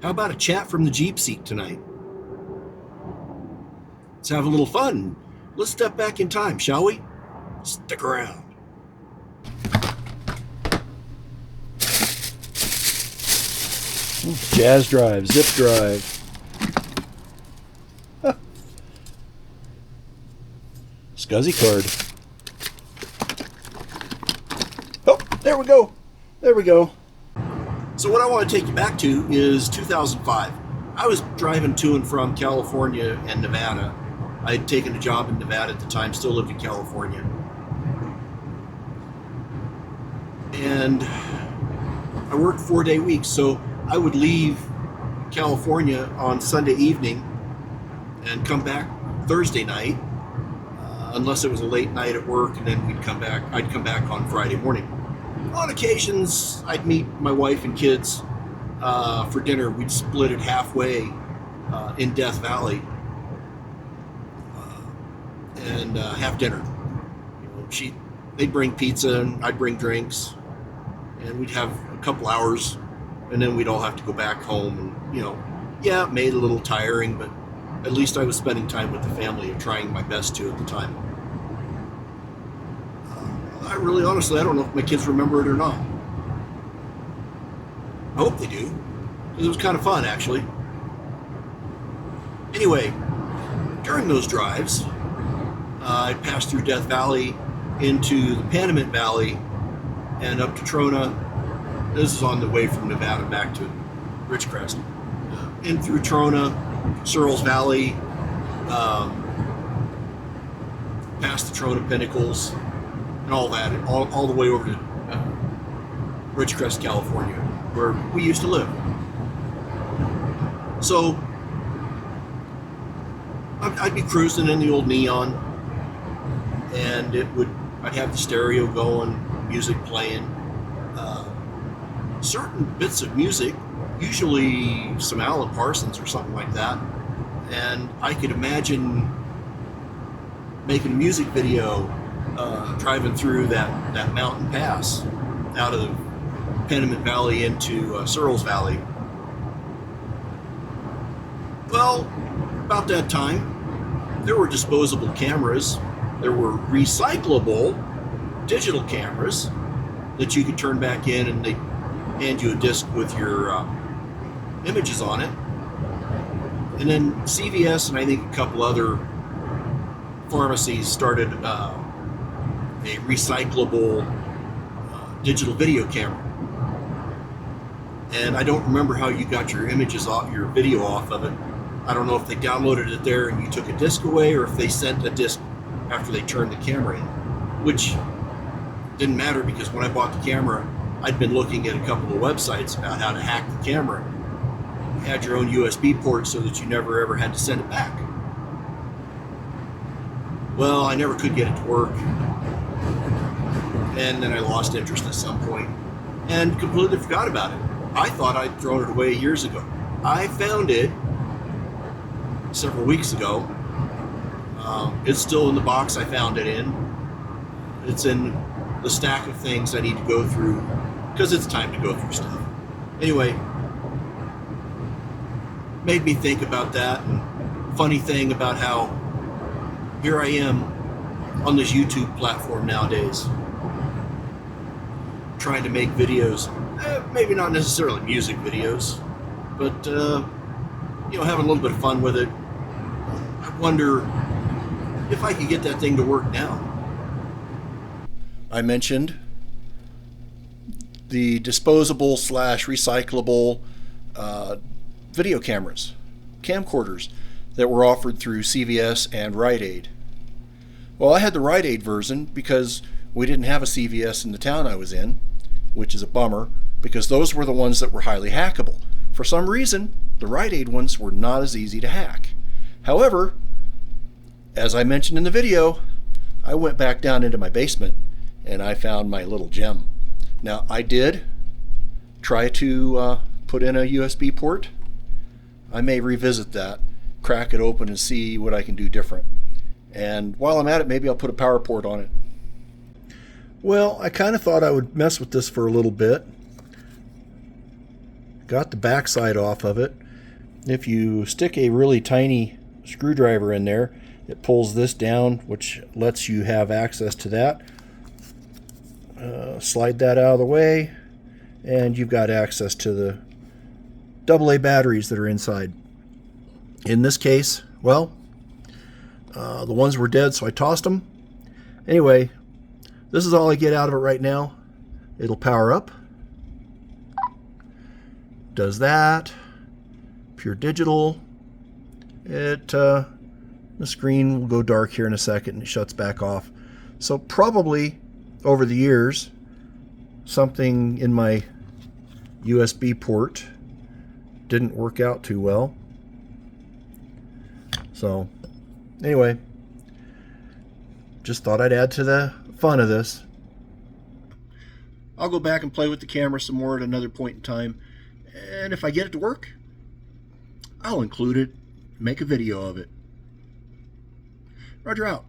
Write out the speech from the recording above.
How about a chat from the Jeep seat tonight? Let's have a little fun. Let's step back in time, shall we? Stick around. Jazz drive, zip drive. SCSI card. Oh, there we go. There we go. So what I want to take you back to is 2005. I was driving to and from California and Nevada. I had taken a job in Nevada at the time, still lived in California. And I worked 4-day weeks, so I would leave California on Sunday evening and come back Thursday night, unless it was a late night at work, and then I'd come back on Friday morning. On occasions, I'd meet my wife and kids for dinner. We'd split it halfway in Death Valley and have dinner. They'd bring pizza and I'd bring drinks, and we'd have a couple hours, and then we'd all have to go back home. And yeah, it made it a little tiring, but at least I was spending time with the family and trying my best to at the time. Honestly, I don't know if my kids remember it or not. I hope they do, because it was kind of fun, actually. Anyway, during those drives, I passed through Death Valley into the Panamint Valley and up to Trona. This is on the way from Nevada back to Ridgecrest. In through Trona, Searles Valley, past the Trona Pinnacles, and all that, all the way over to Ridgecrest, California, where we used to live. So I'd be cruising in the old Neon, and I'd have the stereo going, music playing, certain bits of music, usually some Alan Parsons or something like that, and I could imagine making a music video driving through that mountain pass out of Panamint Valley into Searles Valley. Well, about that time, there were disposable cameras. There were recyclable digital cameras that you could turn back in, and they hand you a disc with your images on it. And then CVS and I think a couple other pharmacies started a recyclable digital video camera. And I don't remember how you got your images off, your video off of it. I don't know if they downloaded it there and you took a disc away, or if they sent a disc after they turned the camera in, which didn't matter, because when I bought the camera, I'd been looking at a couple of websites about how to hack the camera. You had your own USB port so that you never ever had to send it back. Well, I never could get it to work, and then I lost interest at some point and completely forgot about it. I thought I'd thrown it away years ago. I found it several weeks ago. It's still in the box I found it in. It's in the stack of things I need to go through, because it's time to go through stuff. Anyway, made me think about that. And funny thing about how here I am on this YouTube platform nowadays, trying to make videos, maybe not necessarily music videos, but having a little bit of fun with it. I wonder if I could get that thing to work now. I mentioned the disposable / recyclable video cameras, camcorders, that were offered through CVS and Rite. Well, I had the Rite version because we didn't have a CVS in the town I was in, which is a bummer, because those were the ones that were highly hackable. For some reason, the Rite ones were not as easy to hack. However, as I mentioned in the video, I went back down into my basement and I found my little gem. Now, I did try to put in a USB port. I may revisit that, crack it open and see what I can do different. And while I'm at it, maybe I'll put a power port on it. Well, I kind of thought I would mess with this for a little bit. got the back side off of it. If you stick a really tiny screwdriver in there, it pulls this down, which lets you have access to that. Slide that out of the way, and you've got access to the AA batteries that are inside. In this case, well, the ones were dead, so I tossed them. Anyway, this is all I get out of it right now. It'll power up. Does that. Pure digital. The screen will go dark here in a second and it shuts back off. So probably over the years, something in my USB port didn't work out too well. So anyway, just thought I'd add to the fun of this. I'll go back and play with the camera some more at another point in time, and if I get it to work, I'll include it, make a video of it. Roger out.